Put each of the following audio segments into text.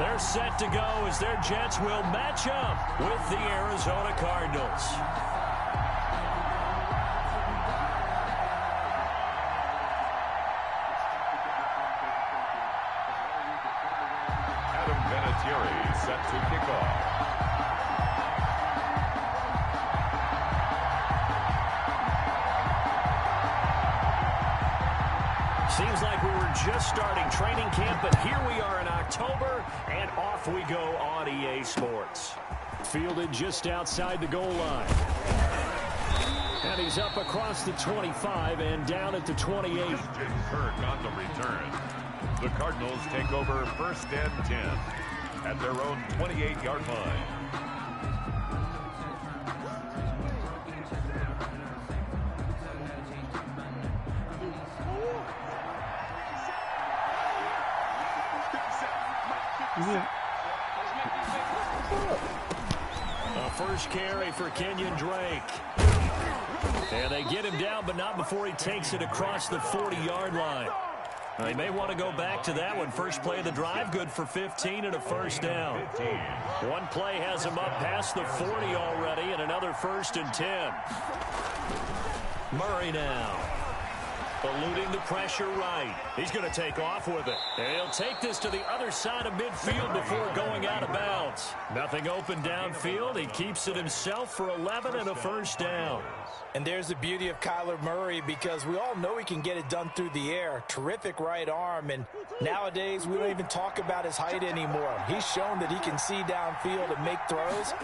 They're set to go as their Jets will match up with the Arizona Cardinals. Adam Vinatieri set to kick off. Seems like we were just starting training camp, but here we are in October, and off we go on EA Sports. Fielded just outside the goal line. And he's up across the 25 and down at the 28. Kirk on the return. The Cardinals take over 1st and 10 at their own 28-yard line. A first carry for Kenyon Drake. And they get him down, but not before he takes it across the 40-yard line. They may want to go back to that one. First play of the drive, good for 15 and a first down. One play has him up past the 40 already, and another 1st and 10. Murray now. Eluding the pressure right. He's going to take off with it. And he'll take this to the other side of midfield before going out of bounds. Nothing open downfield. He keeps it himself for 11 and a first down. And there's the beauty of Kyler Murray, because we all know he can get it done through the air. Terrific right arm, and nowadays we don't even talk about his height anymore. He's shown that he can see downfield and make throws,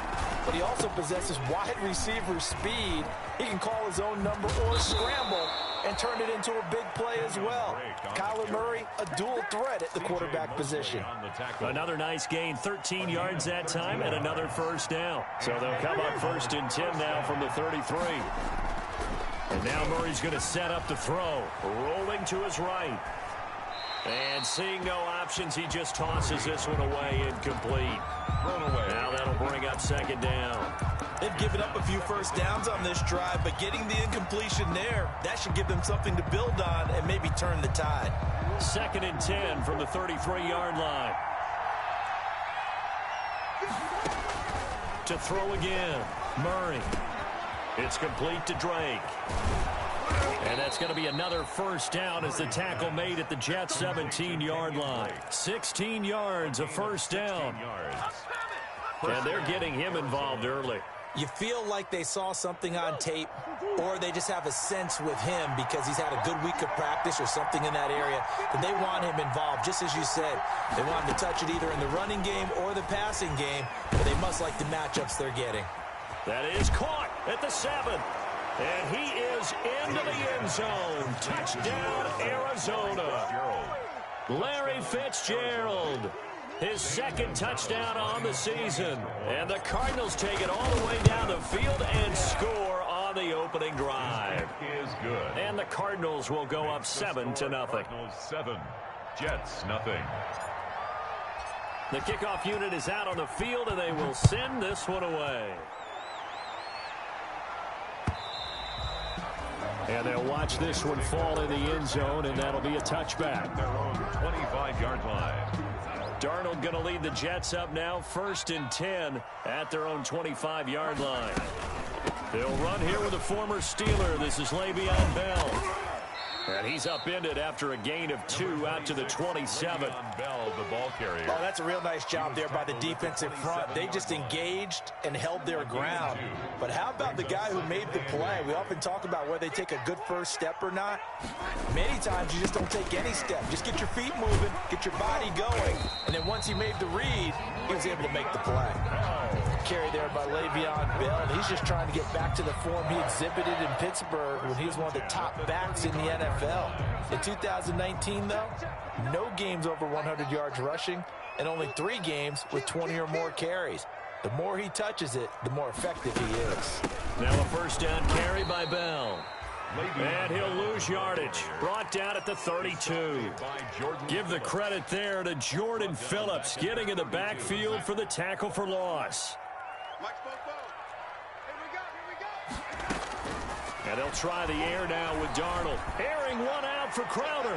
but he also possesses wide receiver speed. He can call his own number or scramble and turn it into a big play as well. Kyler Murray, a dual threat at the quarterback position. Another nice gain, 13 yards that time, and another first down. So they'll come up 1st and 10 now from the 33. And now Murray's going to set up the throw. Rolling to his right. And seeing no options, he just tosses this one away, incomplete. Thrown away. Now that'll bring up 2nd down. They've given up a few first downs on this drive, but getting the incompletion there, that should give them something to build on and maybe turn the tide. 2nd and 10 from the 33-yard line. To throw again, Murray. It's complete to Drake. And that's going to be another first down as the tackle made at the Jets' 17-yard line. 16 yards, a first down. And they're getting him involved early. You feel like they saw something on tape, or they just have a sense with him because he's had a good week of practice or something in that area, that they want him involved. Just as you said, they want him to touch it either in the running game or the passing game, but they must like the matchups they're getting. That is caught at the 7. And he is into the end zone. Touchdown, Arizona. Larry Fitzgerald. His 2nd touchdown on the season. And the Cardinals take it all the way down the field and score on the opening drive. Is good. And the Cardinals will go up 7-0. Cardinals 7, Jets nothing. The kickoff unit is out on the field, and they will send this one away. And they'll watch this one fall in the end zone, and that'll be a touchback. Their own 25-yard line. Darnold going to lead the Jets up now, 1st and 10 at their own 25-yard line. They'll run here with a former Steeler. This is Le'Veon Bell. And he's upended after a gain of 2 out to the 27. Bell, the ball carrier. Oh, that's a real nice job there by the defensive front. They just engaged and held their ground. But how about the guy who made the play? We often talk about whether they take a good first step or not. Many times you just don't take any step. Just get your feet moving, get your body going. And then once he made the read, he was able to make the play. Carry there by Le'Veon Bell. And he's just trying to get back to the form he exhibited in Pittsburgh when he was one of the top backs in the NFL. In 2019, though, no games over 100 yards rushing and only 3 games with 20 or more carries. The more he touches it, the more effective he is. Now a first down carry by Bell. And he'll lose yardage. Brought down at the 32. Give the credit there to Jordan Phillips, getting in the backfield for the tackle for loss. And they'll try the air now with Darnold. Airing one out for Crowder.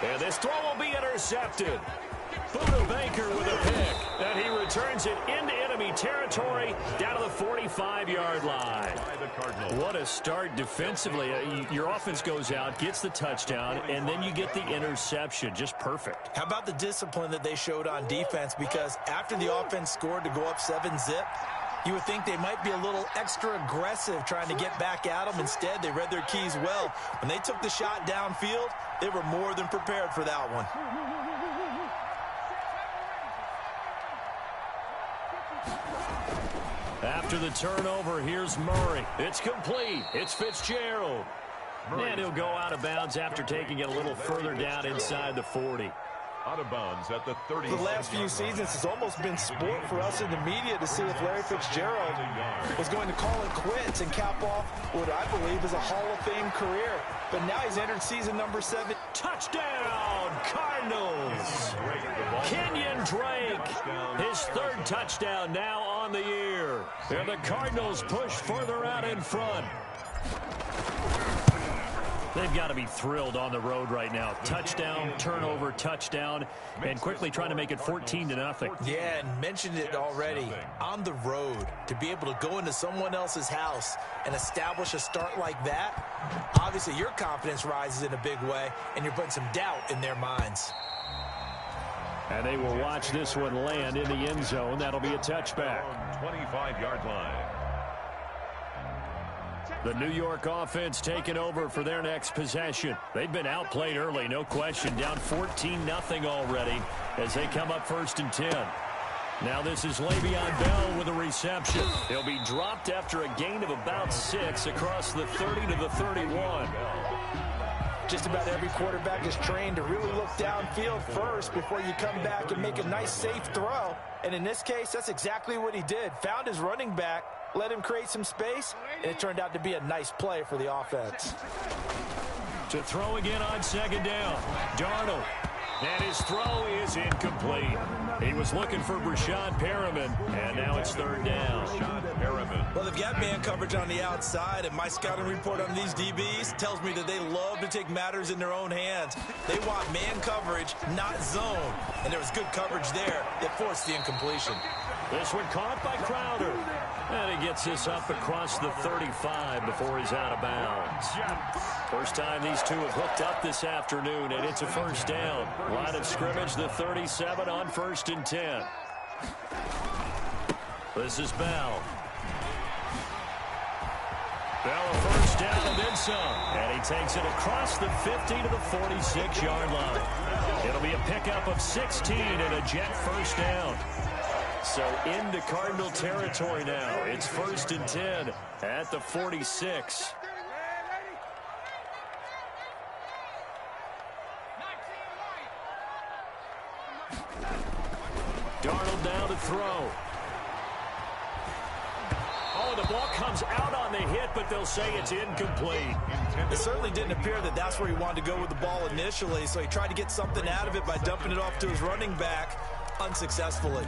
And this throw will be intercepted. Buda Baker with a pick. And he returns it into enemy territory down to the 45-yard line. What a start defensively. Your offense goes out, gets the touchdown, and then you get the interception. Just perfect. How about the discipline that they showed on defense? Because after the offense scored to go up 7-zip, you would think they might be a little extra aggressive trying to get back at them. Instead, they read their keys well. When they took the shot downfield, they were more than prepared for that one. After the turnover, here's Murray. It's complete. It's Fitzgerald. And he'll go out of bounds after taking it a little further down inside the 40. Out of bounds at the 30. The last few seasons, it's almost been sport for us in the media to see if Larry Fitzgerald was going to call it quits and cap off what I believe is a Hall of Fame career. But now he's entered season number 7. Touchdown, Cardinals! Kenyon Drake, his 3rd touchdown now on the year. And the Cardinals push further out in front. They've got to be thrilled on the road right now. Touchdown, turnover, touchdown, and quickly trying to make it 14-0. Yeah, and mentioned it already. On the road, to be able to go into someone else's house and establish a start like that, obviously your confidence rises in a big way, and you're putting some doubt in their minds. And they will watch this one land in the end zone. That'll be a touchback. 25-yard line. The New York offense taking over for their next possession. They've been outplayed early, no question. Down 14-0 already as they come up 1st and 10. Now this is Le'Veon Bell with a reception. He'll be dropped after a gain of about 6 across the 30 to the 31. Just about every quarterback is trained to really look downfield first before you come back and make a nice, safe throw. And in this case, that's exactly what he did. Found his running back, let him create some space, and it turned out to be a nice play for the offense. To throw again on 2nd down, Darnold. And his throw is incomplete. He was looking for Breshad Perriman, and now it's 3rd down. Well, they've got man coverage on the outside, and my scouting report on these DBs tells me that they love to take matters in their own hands. They want man coverage, not zone. And there was good coverage there that forced the incompletion. This one caught by Crowder. And he gets this up across the 35 before he's out of bounds. First time these two have hooked up this afternoon, and it's a 1st down. Line of scrimmage, the 37 on 1st and 10. This is Bell. Bell a 1st down and then some. And he takes it across the 50 to the 46-yard line. It'll be a pickup of 16 and a Jet 1st down. So into Cardinal territory now. It's 1st and 10 at the 46. Darnold down to throw. Oh, the ball comes out on the hit, but they'll say it's incomplete. It certainly didn't appear that that's where he wanted to go with the ball initially, so he tried to get something out of it by dumping it off to his running back unsuccessfully.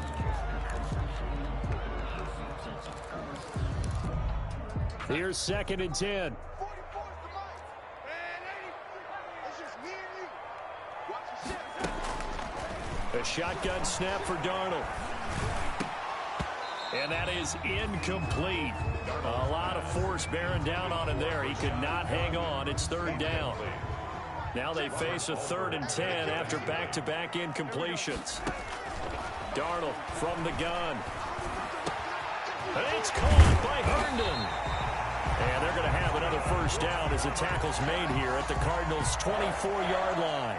Here's 2nd and 10. A shotgun snap for Darnold. And that is incomplete. A lot of force bearing down on him there. He could not hang on. It's 3rd down. Now they face a 3rd and 10 after back-to-back incompletions. Darnold from the gun. And it's caught by Herndon. And they're going to have another 1st down as the tackle's made here at the Cardinals' 24-yard line.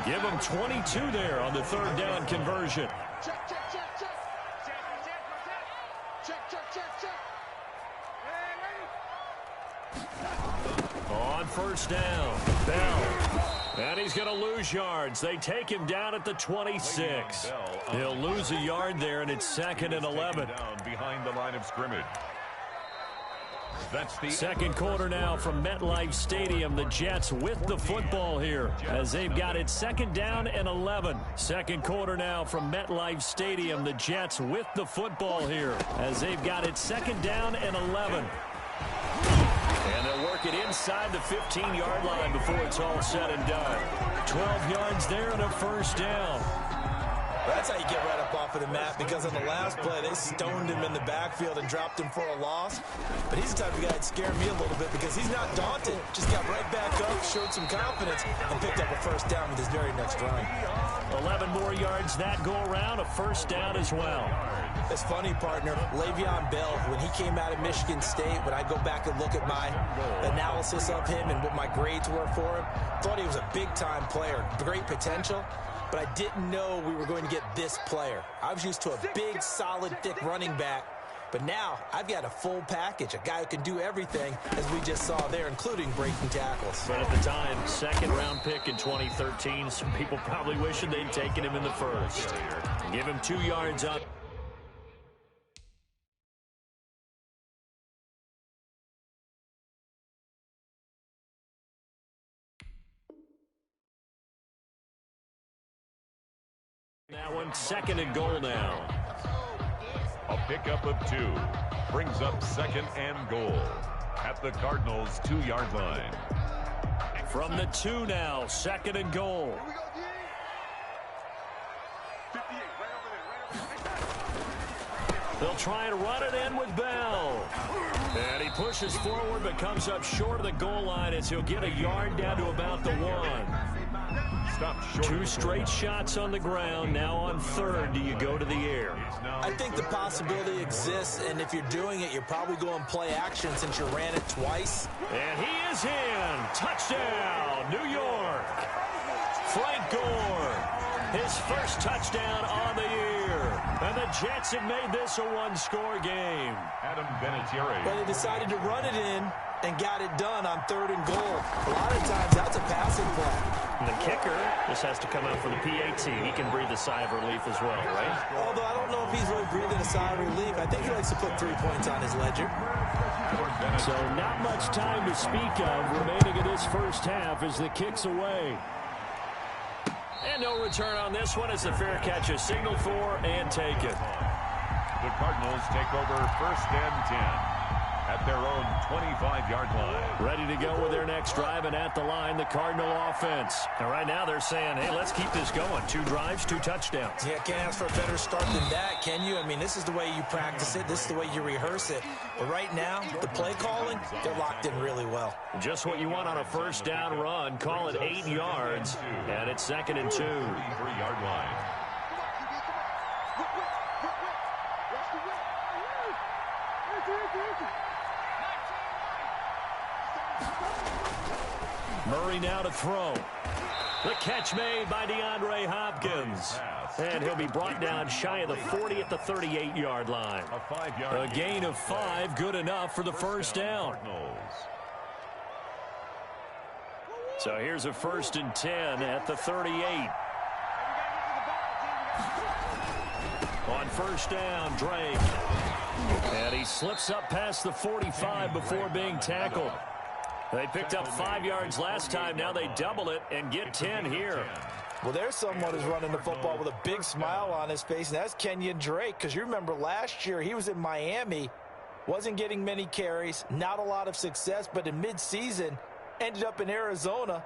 Give them 22 there on the 3rd down conversion. On 1st down, Bell. And he's going to lose yards. They take him down at the 26. He'll lose a yard there, and it's 2nd and 11. Behind the line of scrimmage. That's the 2nd quarter now from MetLife Stadium. The Jets with the football here as they've got it 2nd down and 11. 2nd quarter now from MetLife Stadium. The Jets with the football here as they've got it 2nd down and 11. And they'll work it inside the 15-yard line before it's all said and done. 12 yards there and a 1st down. That's how you get right up off of the mat, because on the last play, they stoned him in the backfield and dropped him for a loss. But he's the type of guy that scared me a little bit because he's not daunted. Just got right back up, showed some confidence, and picked up a first down with his very next run. 11 more yards that go around, a first down as well. It's funny, partner. Le'Veon Bell, when he came out of Michigan State, when I go back and look at my analysis of him and what my grades were for him, thought he was a big-time player, great potential, but I didn't know we were going to get this player. I was used to a big, solid, thick running back, but now I've got a full package, a guy who can do everything, as we just saw there, including breaking tackles. But at the time, second-round pick in 2013, some people probably wishing they'd taken him in the first. Give him 2 yards on. That one, second and goal now. A pickup of 2 brings up second and goal at the Cardinals' 2-yard line. From the 2 now, second and goal. They'll try and run it in with Bell. And he pushes forward but comes up short of the goal line as he'll get a yard down to about the 1. Two straight shots on the ground. Now on third, do you go to the air? I think the possibility exists, and if you're doing it, you're probably going play action since you ran it twice. And he is in. Touchdown, New York. Frank Gore, his first touchdown on the year. And the Jets have made this a one-score game. Adam Vinatieri. But they decided to run it in and got it done on third and goal. A lot of times, that's a passing play. And the kicker just has to come out for the PAT. He can breathe a sigh of relief as well, right? Although I don't know if he's really breathing a sigh of relief. I think he likes to put 3 points on his ledger. So not much time to speak of remaining in this first half as the kick's away. And no return on this one as the fair catch is signaled for and taken. The Cardinals take over first and 10 at their own 25-yard line. Ready to go with their next drive, and at the line, the Cardinal offense. And right now they're saying, hey, let's keep this going. 2 drives, 2 touchdowns. Yeah, can't ask for a better start than that, can you? I mean, this is the way you practice it. This is the way you rehearse it. But right now, the play calling, they're locked in really well. Just what you want on a first down run. Call it 8 yards, and it's second and 2. 3-yard line. Murray now to throw. The catch made by DeAndre Hopkins. And he'll be brought down shy of the 40 at the 38-yard line. A gain of 5, good enough for the first down. So here's a first and 10 at the 38. On first down, Drake. And he slips up past the 45 before being tackled. They picked up 5 yards last time. Now they double it and get 10 here. Well, there's someone who's running the football with a big smile on his face, and that's Kenyon Drake, because you remember last year he was in Miami, wasn't getting many carries, not a lot of success, but in midseason ended up in Arizona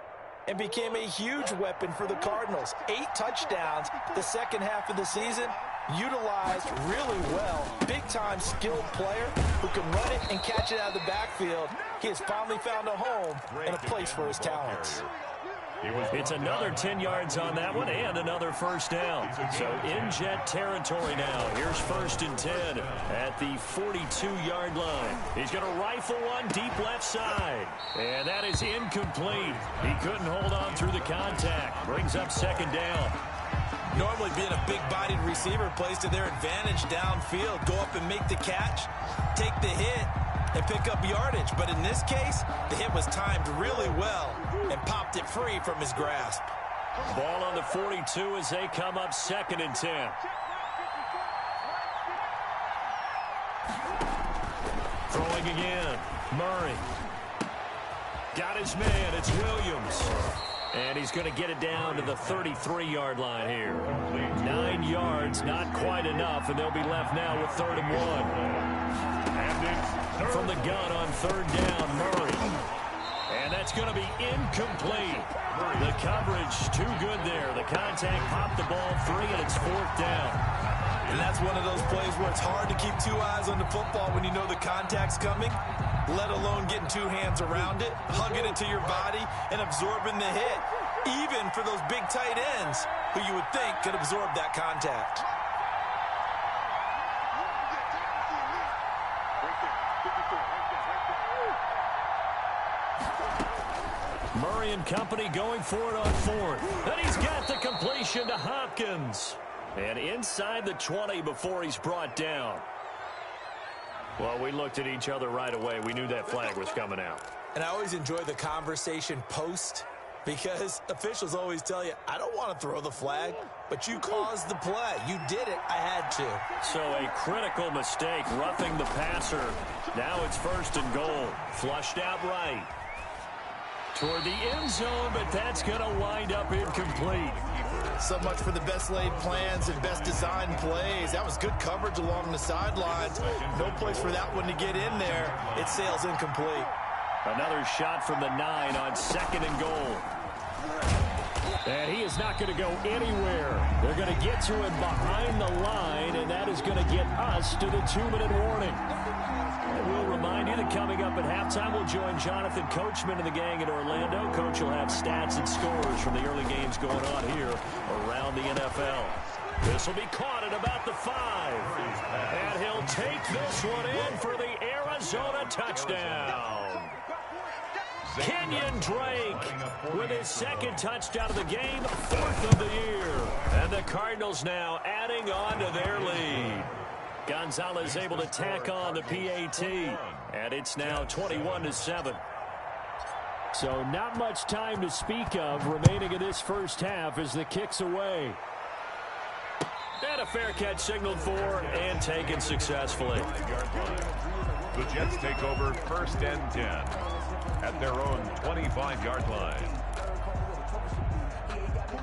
and became a huge weapon for the Cardinals. 8 touchdowns the second half of the season, utilized really well. Big-time skilled player who can run it and catch it out of the backfield. He has finally found a home and a place for his talents. It's another 10 yards on that one and another first down. So in Jet territory now. Here's first and 10 at the 42-yard line. He's going to rifle one deep left side. And that is incomplete. He couldn't hold on through the contact. Brings up second down. Normally being a big-bodied receiver plays to their advantage downfield. Go up and make the catch, take the hit, and pick up yardage. But in this case, the hit was timed really well and popped it free from his grasp. Ball on the 42 as they come up second and 10. Throwing again. Murray. Got his man. It's Williams. And he's going to get it down to the 33-yard line here. 9 yards, not quite enough, and they'll be left now with 3rd and 1. From the gun on 3rd down, Murray. And that's going to be incomplete. The coverage too good there. The contact popped the ball free, and it's 4th down. And that's one of those plays where it's hard to keep 2 eyes on the football when you know the contact's coming, let alone getting 2 hands around it, hugging it to your body, and absorbing the hit, even for those big tight ends who you would think could absorb that contact. Murray and company going for it on 4th. And he's got the completion to Hopkins. And inside the 20 before he's brought down. Well, we looked at each other right away. We knew that flag was coming out. And I always enjoy the conversation post, because officials always tell you, I don't want to throw the flag, but you caused the play. You did it. I had to. So a critical mistake, roughing the passer. Now it's 1st and goal. Flushed out right. Toward the end zone, but that's going to wind up incomplete. So much for the best laid plans and best designed plays. That was good coverage along the sidelines. No place for that one to get in there. It sails incomplete. Another shot from the 9 on 2nd and goal. And he is not going to go anywhere. They're going to get to him behind the line, and that is going to get us to the 2-minute warning. And we'll remind you that coming up at halftime, we'll join Jonathan Coachman and the gang in Orlando. Coach will have stats and scores from the early games going on here around the NFL. This will be caught at about the 5. And he'll take this one in for the Arizona touchdown. Kenyon Drake with his 2nd touchdown of the game, 4th of the year. And the Cardinals now adding on to their lead. Gonzalez able to tack on the PAT, and it's now 21-7. So not much time to speak of remaining in this first half as the kick's away. And a fair catch signaled for and taken successfully. The Jets take over 1st and 10 at their own 25-yard line.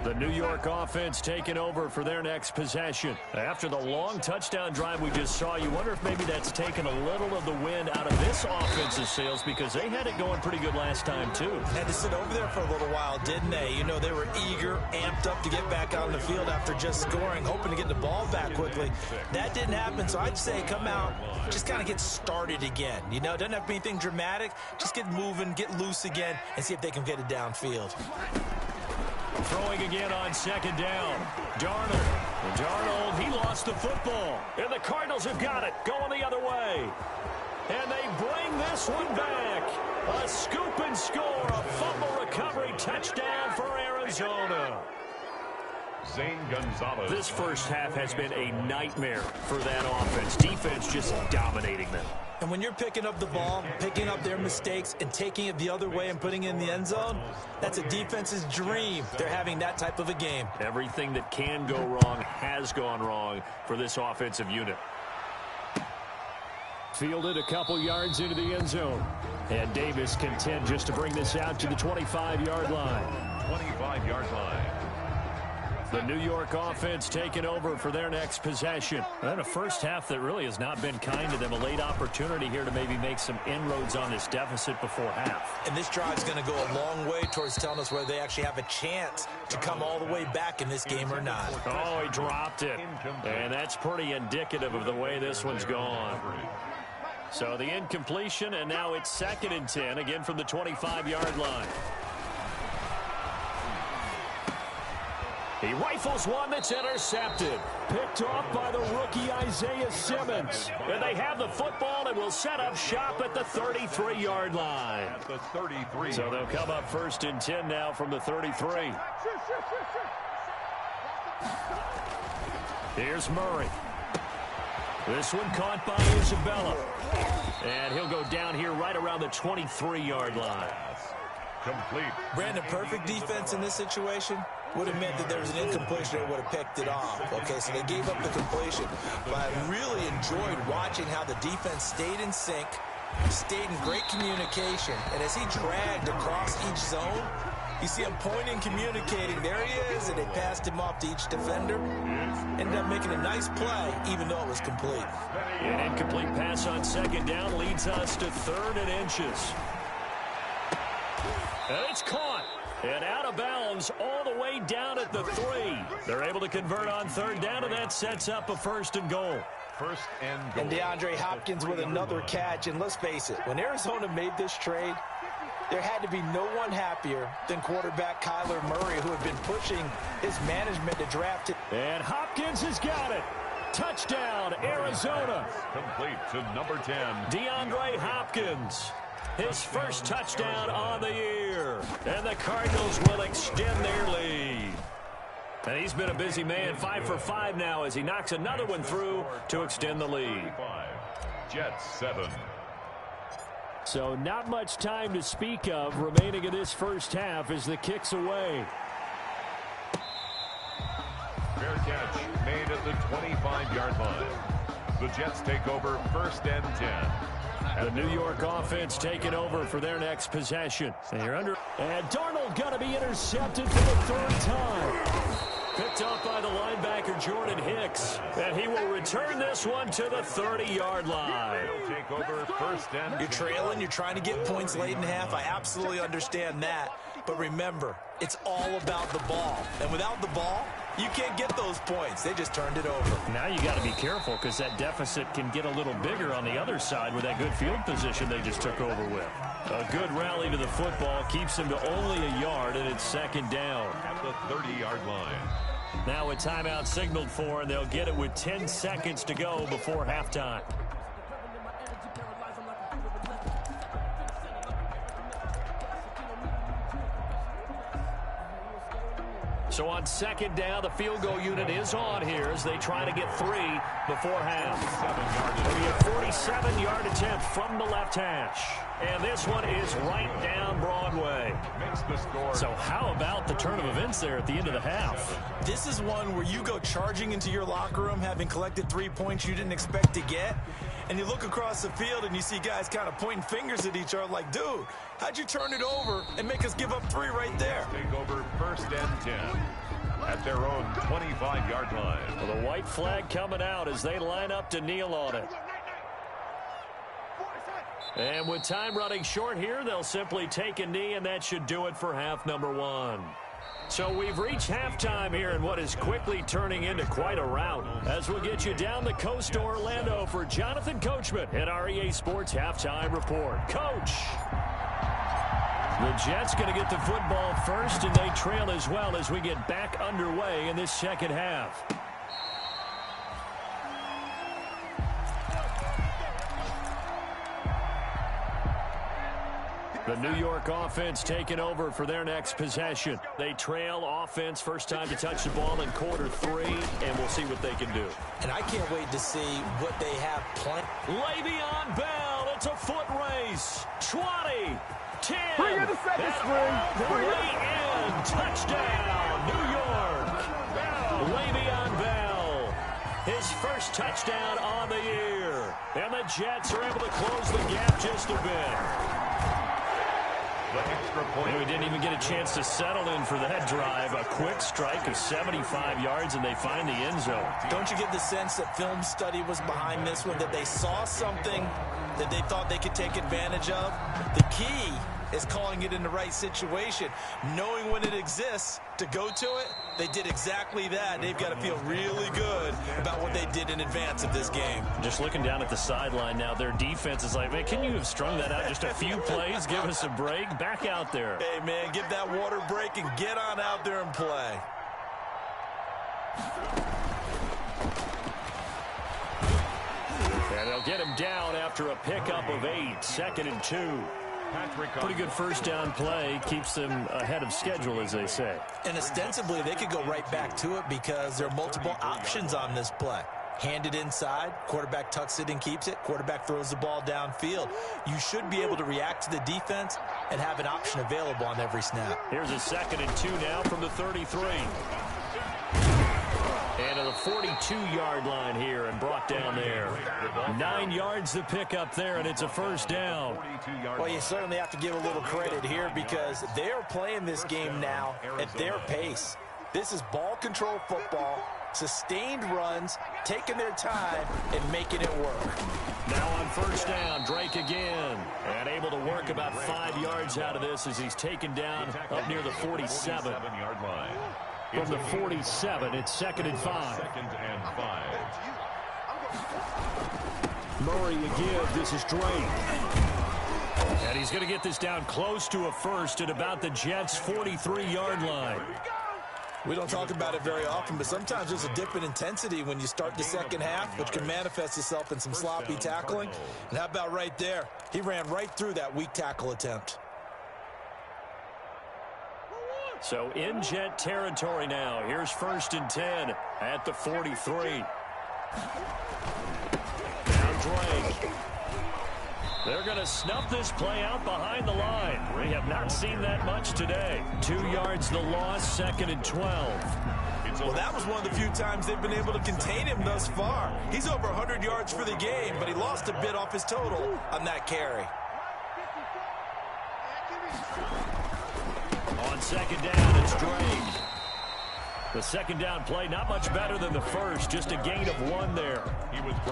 The New York offense taking over for their next possession. After the long touchdown drive we just saw, you wonder if maybe that's taken a little of the wind out of this offense's sails, because they had it going pretty good last time, too. Had to sit over there for a little while, didn't they? You know, they were eager, amped up to get back out on the field after just scoring, hoping to get the ball back quickly. That didn't happen, so I'd say come out, just kind of get started again. You know, doesn't have to be anything dramatic. Just get moving, get loose again, and see if they can get it downfield. Throwing again on 2nd down. Darnold, he lost the football. And the Cardinals have got it, going the other way. And they bring this one back. A scoop and score, a fumble recovery touchdown for Arizona. Zane Gonzalez. This first half has been a nightmare for that offense. Defense just dominating them. And when you're picking up the ball, picking up their mistakes, and taking it the other way and putting it in the end zone, that's a defense's dream. They're having that type of a game. Everything that can go wrong has gone wrong for this offensive unit. Fielded a couple yards into the end zone. And Davis content just to bring this out to the 25-yard line. 25-yard line. The New York offense taking over for their next possession. And a first half that really has not been kind to them. A late opportunity here to maybe make some inroads on this deficit before half. And this drive's going to go a long way towards telling us whether they actually have a chance to come all the way back in this game or not. Oh, he dropped it. And that's pretty indicative of the way this one's gone. So the incompletion, and now it's 2nd and 10, again from the 25-yard line. He rifles one that's intercepted. Picked off by the rookie Isaiah Simmons. And they have the football and will set up shop at the 33-yard line. At the 33. So they'll come up 1st and 10 now from the 33. Here's Murray. This one caught by Isabella. And he'll go down here right around the 23-yard line. Complete. Brandon, perfect defense in this situation would have meant that there was an incompletion that would have picked it off. Okay, so they gave up the completion. But I really enjoyed watching how the defense stayed in sync, stayed in great communication. And as he dragged across each zone, you see him pointing, communicating. There he is, and they passed him off to each defender. Ended up making a nice play, even though it was complete. An incomplete pass on 2nd down leads us to 3rd and inches. And it's caught. And out of bounds all the way down at the 3. They're able to convert on third down, and that sets up a 1st and goal. First and goal. And DeAndre Hopkins with another catch. And let's face it, when Arizona made this trade, there had to be no one happier than quarterback Kyler Murray, who had been pushing his management to draft him. And Hopkins has got it. Touchdown, Arizona. Complete to number 10. DeAndre Hopkins. His first touchdown on the year. And the Cardinals will extend their lead. And he's been a busy man, 5 for 5 now as he knocks another one through to extend the lead. Jets 7. So not much time to speak of remaining in this first half as the kick's away. Fair catch made at the 25-yard line. The Jets take over 1st and 10. The New York offense taking over for their next possession. And Darnold going to be intercepted for the 3rd time. Picked up by the linebacker Jordan Hicks. And he will return this one to the 30-yard line. They'll take over 1st and 10. You're trailing. You're trying to get points late in half. I absolutely understand that. But remember, it's all about the ball. And without the ball, you can't get those points. They just turned it over. Now you got to be careful because that deficit can get a little bigger on the other side with that good field position they just took over with. A good rally to the football keeps them to only a yard, and it's 2nd down. At the 30-yard line. Now a timeout signaled for, and they'll get it with 10 seconds to go before halftime. So on 2nd down, the field goal unit is on here as they try to get 3 before half. It'll be a 47-yard attempt from the left hash. And this one is right down Broadway. Makes the score. So how about the turn of events there at the end of the half? This is one where you go charging into your locker room having collected 3 points you didn't expect to get. And you look across the field and you see guys kind of pointing fingers at each other like, dude, how'd you turn it over and make us give up 3 right there? Take over 1st and 10 at their own 25-yard line. Well, the white flag coming out as they line up to kneel on it. And with time running short here, they'll simply take a knee, and that should do it for half number 1. So we've reached halftime here in what is quickly turning into quite a rout. As we'll get you down the coast to Orlando for Jonathan Coachman at our EA Sports Halftime Report. Coach! The Jets going to get the football first, and they trail as well as we get back underway in this second half. The New York offense taking over for their next possession. They trail offense, first time to touch the ball in quarter 3, and we'll see what they can do. And I can't wait to see what they have planned. Le'Veon Bell, it's a foot race. 20, 10, Bring in the second string. Bring in. Touchdown, New York. Le'Veon Bell, his first touchdown on the year. And the Jets are able to close the gap just a bit. Extra point. We didn't even get a chance to settle in for that drive. A quick strike of 75 yards, and they find the end zone. Don't you get the sense that film study was behind this one, that they saw something that they thought they could take advantage of? The key is calling it in the right situation, knowing when it exists to go to it. They did exactly that. They've got to feel really good about what they did in advance of this game. Just looking down at the sideline now, their defense is like, man, can you have strung that out just a few plays? Give us a break. Back out there. Hey, man, give that water break and get on out there and play. And they'll get him down after a pickup of 8, 2nd and 2. Pretty good first down play. Keeps them ahead of schedule, as they say. And ostensibly, they could go right back to it because there are multiple options on this play. Hand it inside, quarterback tucks it and keeps it, quarterback throws the ball downfield. You should be able to react to the defense and have an option available on every snap. Here's a 2nd and 2 now from the 33. And to the 42-yard line here and brought down there. 9 yards to pick up there, and it's a first down. Well, you certainly have to give a little credit here because they're playing this game now at their pace. This is ball control football. sustained runs, taking their time, and making it work. Now on first down, Drake again. And able to work about 5 yards out of this as he's taken down up near the 47-yard line. From the 47, it's 2nd and 5. Murray to give. This is Drake. And he's going to get this down close to a first at about the Jets' 43-yard line. We don't talk about it very often, but sometimes there's a dip in intensity when you start the second half, which can manifest itself in some sloppy tackling. And how about right there? He ran right through that weak tackle attempt. So in Jet territory now. Here's 1st and 10 at the 43. Now Drake. They're going to snuff this play out behind the line. We have not seen that much today. 2 yards the loss, 2nd and 12. Well, that was one of the few times they've been able to contain him thus far. He's over 100 yards for the game, but he lost a bit off his total on that carry. On 2nd down, it's Drake. The 2nd down play, not much better than the first, just a gain of 1 there.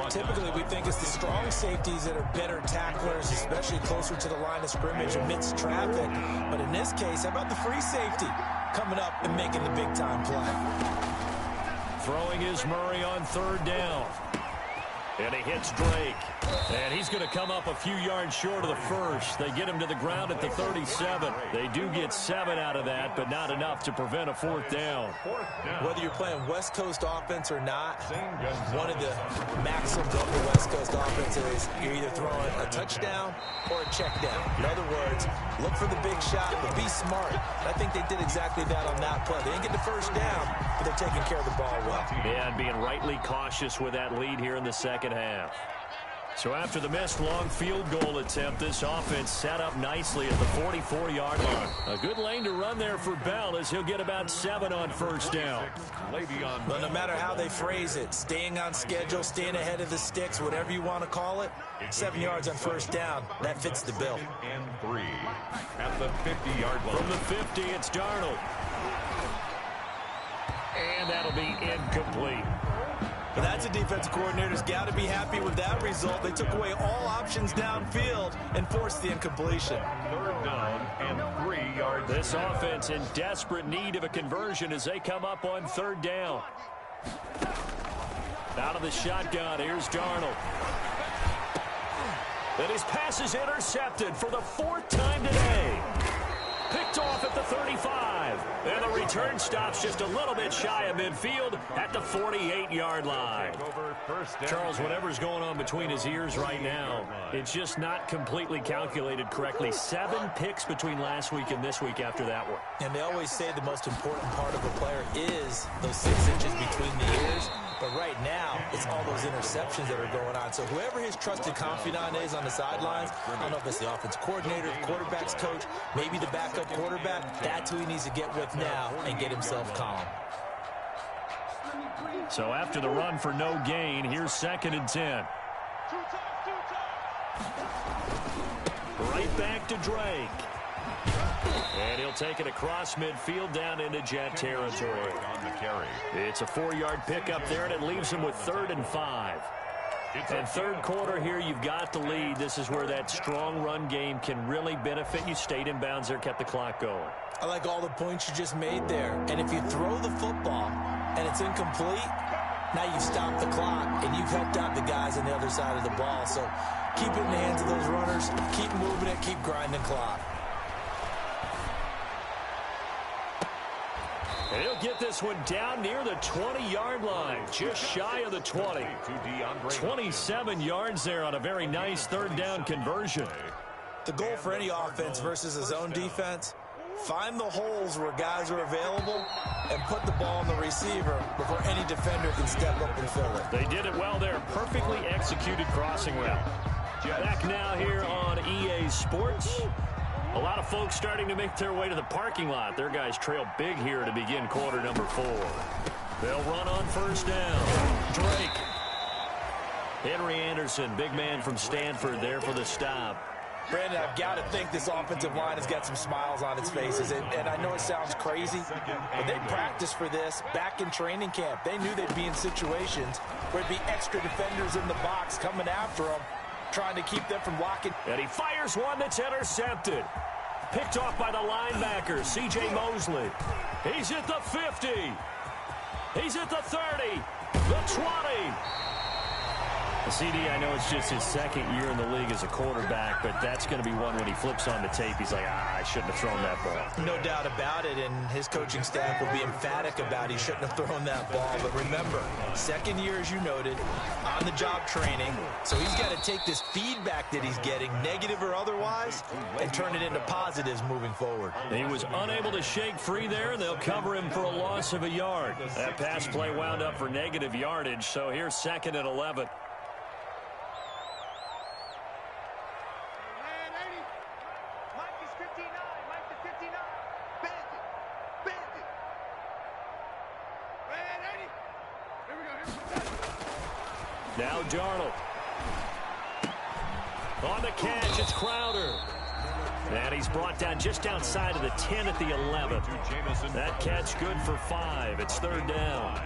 Typically, we think it's the strong safeties that are better tacklers, especially closer to the line of scrimmage amidst traffic. But in this case, how about the free safety coming up and making the big-time play? Throwing is Murray on 3rd down. And he hits Drake. And he's going to come up a few yards short of the first. They get him to the ground at the 37. They do get 7 out of that, but not enough to prevent a 4th down. Whether you're playing West Coast offense or not, one of the maxims of the West Coast offense is you're either throwing a touchdown or a check down. In other words, look for the big shot, but be smart. And I think they did exactly that on that play. They didn't get the first down, but they're taking care of the ball well. Yeah, and being rightly cautious with that lead here in the second half. So after the missed long field goal attempt, this offense set up nicely at the 44-yard line. A good lane to run there for Bell as he'll get about 7 on 1st down. But no matter how they phrase it, staying on schedule, staying ahead of the sticks, whatever you want to call it, 7 yards on 1st down, that fits the bill. And 3 at the 50-yard line. From the 50, it's Darnold. And that'll be incomplete. But that's a defensive coordinator's got to be happy with that result. They took away all options downfield and forced the incompletion. 3rd down and 3 yards. This offense in desperate need of a conversion as they come up on 3rd down. Out of the shotgun, here's Darnold. And his pass is intercepted for the 4th time today. Picked off at the 35. And the return stops just a little bit shy of midfield at the 48-yard line. Charles, whatever's going on between his ears right now, it's just not completely calculated correctly. 7 picks between last week and this week after that one. And they always say the most important part of a player is those 6 inches between the ears. But right now, it's all those interceptions that are going on. So whoever his trusted confidant is on the sidelines, I don't know if it's the offensive coordinator, the quarterback's coach, maybe the backup quarterback, that's who he needs to get with now and get himself calm. So after the run for no gain, here's 2nd and 10. Right back to Drake. And he'll take it across midfield down into Jet territory. On the carry. It's a 4-yard pickup there, and it leaves him with 3rd and 5. And 3rd quarter here, you've got the lead. This is where that strong run game can really benefit you. Stayed in bounds there, kept the clock going. I like all the points you just made there. And if you throw the football and it's incomplete, now you've stopped the clock and you've helped out the guys on the other side of the ball. So keep it in the hands of those runners, keep moving it, keep grinding clock. And he'll get this one down near the 20-yard line, just shy of the 20. 27 yards there on a very nice 3rd down conversion. The goal for any offense versus a zone defense, find the holes where guys are available and put the ball on the receiver before any defender can step up and fill it. They did it well there. Perfectly executed crossing route. Back now here on EA Sports. A lot of folks starting to make their way to the parking lot. Their guys trail big here to begin quarter number 4. They'll run on 1st down. Drake. Henry Anderson, big man from Stanford there for the stop. Brandon, I've got to think this offensive line has got some smiles on its faces. And I know it sounds crazy, but they practiced for this back in training camp. They knew they'd be in situations where there'd be extra defenders in the box coming after them, trying to keep them from blocking. And he fires one that's intercepted. Picked off by the linebacker, C.J. Mosley. He's at the 50. He's at the 30. The 20. CD, I know it's just his second year in the league as a quarterback, but that's going to be one when he flips on the tape. He's like, I shouldn't have thrown that ball. No doubt about it, and his coaching staff will be emphatic about he shouldn't have thrown that ball. But remember, second year, as you noted, on-the-job training. So he's got to take this feedback that he's getting, negative or otherwise, and turn it into positives moving forward. He was unable to shake free there, and they'll cover him for a loss of a yard. That pass play wound up for negative yardage, so here's 2nd and 11. Now Darnold. On the catch, it's Crowder. And he's brought down just outside of the 10 at the 11. That catch good for 5. It's 3rd down.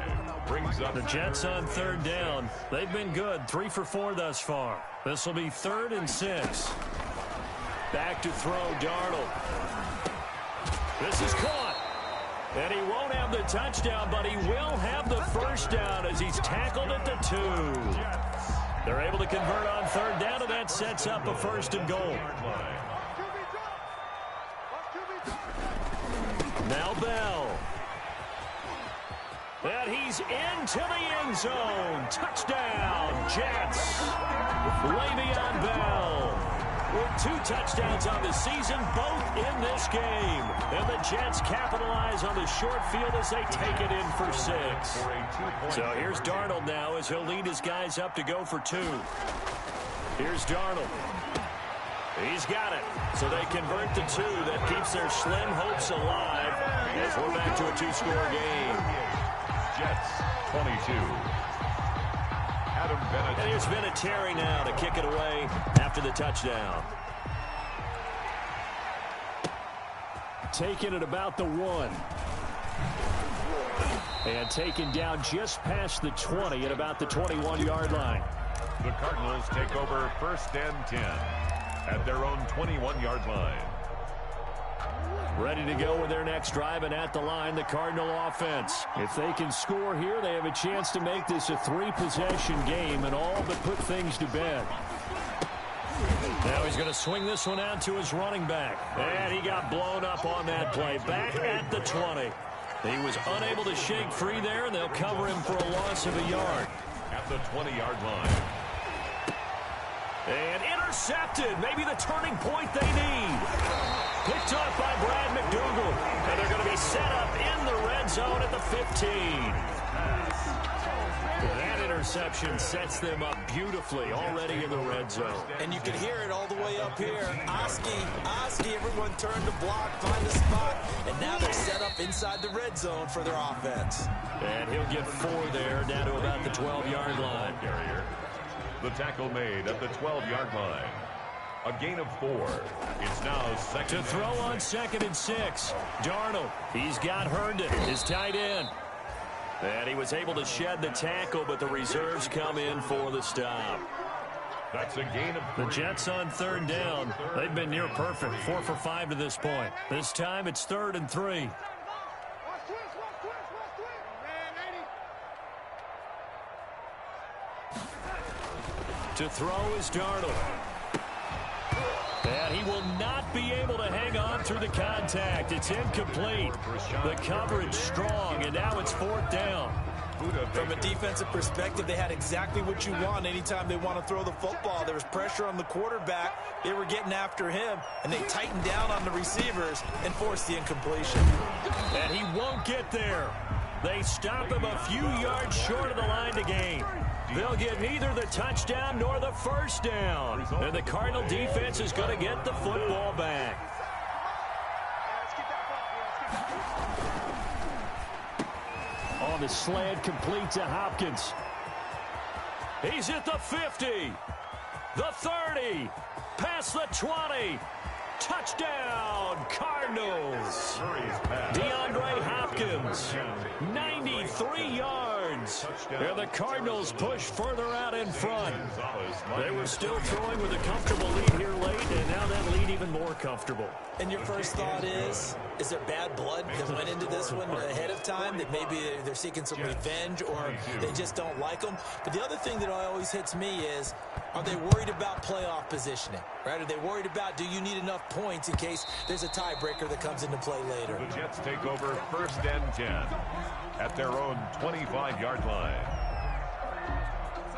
The Jets on 3rd down. They've been good. 3 for 4 thus far. This will be 3rd and 6. Back to throw Darnold. This is caught. And he won't have the touchdown, but he will have the first down as he's tackled at the 2. They're able to convert on 3rd down, and that sets up a 1st and goal. Now Bell. And he's into the end zone. Touchdown, Jets. Le'Veon Bell with 2 touchdowns on the season, both in this game. And the Jets capitalize on the short field as they take it in for 6. So here's Darnold now as he'll lead his guys up to go for 2. Here's Darnold. He's got it. So they convert the 2. That keeps their slim hopes alive as we're back to a 2-score game. Jets 22. Adam Vinatieri. And here's Vinatieri now to kick it away after the touchdown. Taken at about the 1. And taken down just past the 20 at about the 21-yard line. The Cardinals take over 1st and 10 at their own 21-yard line. Ready to go with their next drive, and at the line, the Cardinal offense. If they can score here, they have a chance to make this a 3-possession game and all but put things to bed. Now he's going to swing this one out to his running back. And he got blown up on that play. Back at the 20. He was unable to shake free there, and they'll cover him for a loss of a yard. At the 20-yard line. And intercepted. Maybe the turning point they need. Picked off by Brad McDougal. And they're going to be set up in the red zone at the 15. That interception sets them up beautifully already in the red zone. And you can hear it all the way up here. Oski, everyone turned to block, find a spot, and now they're set up inside the red zone for their offense. And he'll get 4 there, down to about the 12-yard line. The tackle made at the 12-yard line. A gain of 4. It's now 2nd. To throw on 2nd and 6. Darnold, he's got Herndon, his tight end. And he was able to shed the tackle, but the reserves come in for the stop. That's a gain of 3. The Jets on 3rd down. They've been near perfect, 4 for 5 to this point. This time it's 3rd and 3. To throw is Darnold. And he will not be able to hang on through the contact. It's incomplete. The coverage strong, and now it's 4th down. From a defensive perspective, they had exactly what you want anytime they want to throw the football. There was pressure on the quarterback. They were getting after him, and they tightened down on the receivers and forced the incompletion. And he won't get there. They stop him a few yards short of the line to gain. They'll get neither the touchdown nor the first down. And the Cardinal defense is going to get the football back. On the slant, complete to Hopkins. He's at the 50, the 30, past the 20. Touchdown, Cardinals. DeAndre Hopkins, 93 yards. And the Cardinals push further out in front. They were still throwing with a comfortable lead here late, and now that lead even more comfortable. And your first thought is there bad blood that went into this one ahead of time, that maybe they're seeking some revenge or they just don't like them? But the other thing that always hits me is, are they worried about playoff positioning, right? Are they worried about, do you need enough points in case there's a tiebreaker that comes into play later? The Jets take over 1st and 10 at their own 25-yard line.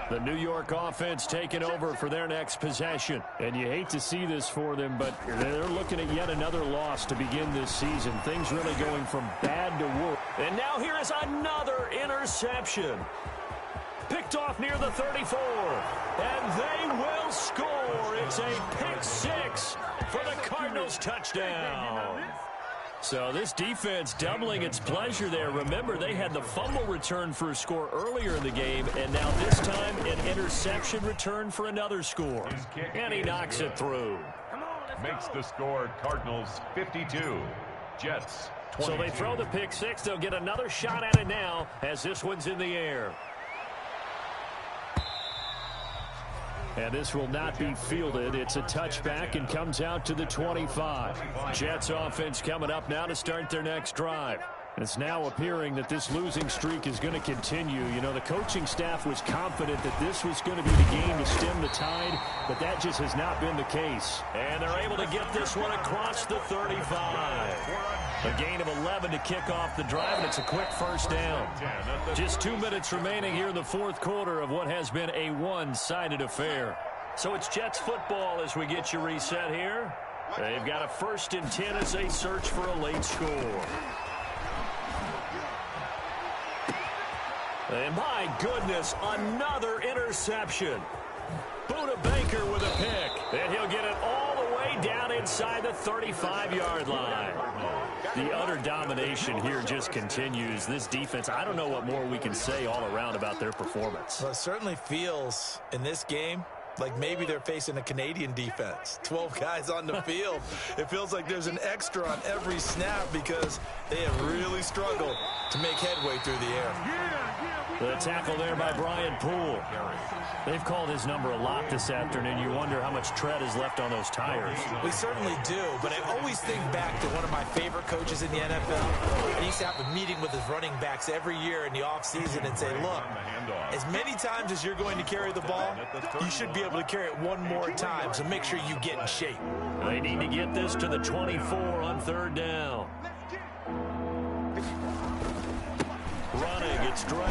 The New York offense taking over for their next possession. And you hate to see this for them, but they're looking at yet another loss to begin this season. Things really going from bad to worse. And now here is another interception. Picked off near the 34. And they will score. It's a pick six for the Cardinals touchdown. So this defense doubling its pleasure there. Remember, they had the fumble return for a score earlier in the game, and now this time an interception return for another score. And he knocks it through. Makes the score Cardinals 52, Jets 22. So they throw the pick six. They'll get another shot at it now as this one's in the air. And this will not be fielded. It's a touchback and comes out to the 25. Jets offense coming up now to start their next drive. It's now appearing that this losing streak is going to continue. You know, the coaching staff was confident that this was going to be the game to stem the tide, but that just has not been the case. And they're able to get this one across the 35. A gain of 11 to kick off the drive, and it's a quick first down. Just 2 minutes remaining here in the fourth quarter of what has been a one-sided affair. So it's Jets football as we get you reset here. They've got a 1st and 10 as they search for a late score. And my goodness, another interception. Buda Baker with a pick. And he'll get it all the way down inside the 35-yard line. The utter domination here just continues. This defense, I don't know what more we can say all around about their performance. Well, it certainly feels in this game like maybe they're facing a Canadian defense. 12 guys on the field. It feels like there's an extra on every snap because they have really struggled to make headway through the air. The tackle there by Brian Poole. They've called his number a lot this afternoon. You wonder how much tread is left on those tires. We certainly do, but I always think back to one of my favorite coaches in the NFL. And he used to have a meeting with his running backs every year in the offseason and say, look, as many times as you're going to carry the ball, you should be able to carry it one more time, so make sure you get in shape. They need to get this to the 24 on 3rd down. Running, it's Drake.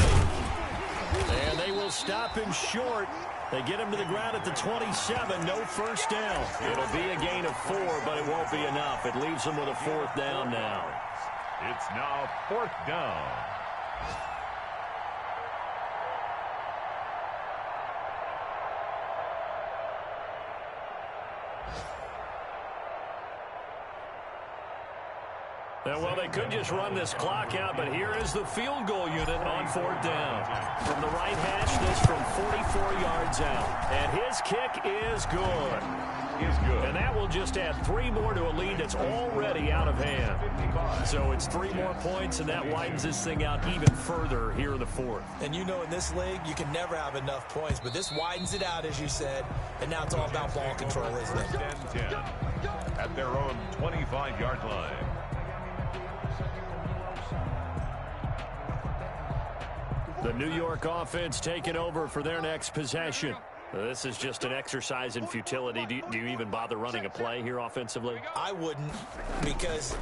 And they will stop him short. They get him to the ground at the 27. No first down. It'll be a gain of 4, but it won't be enough. It leaves them with a 4th down now. It's now 4th down. Well, they could just run this clock out, but here is the field goal unit on 4th down. From the right hash, this from 44 yards out. And his kick is good. And that will just add 3 more to a lead that's already out of hand. So it's 3 more points, and that widens this thing out even further here in the 4th. And you know in this league, you can never have enough points, but this widens it out, as you said, and now it's all about ball control, isn't it? 10 at their own 25-yard line. The New York offense taking over for their next possession. This is just an exercise in futility. Do you even bother running a play here offensively? I wouldn't, because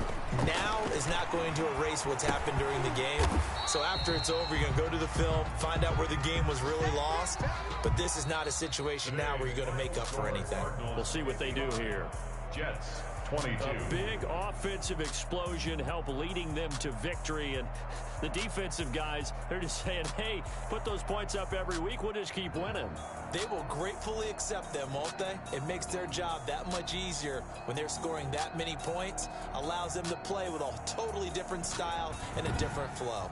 now is not going to erase what's happened during the game. So after it's over, you're going to go to the film, find out where the game was really lost. But this is not a situation now where you're going to make up for anything. We'll see what they do here. Jets 22. A big offensive explosion help leading them to victory. And the defensive guys, they're just saying, hey, put those points up every week. We'll just keep winning. They will gratefully accept them, won't they? It makes their job that much easier when they're scoring that many points. Allows them to play with a totally different style and a different flow.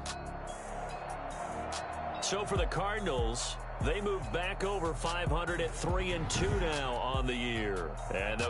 So for the Cardinals, They move back over 500 at 3-2 now on the year. And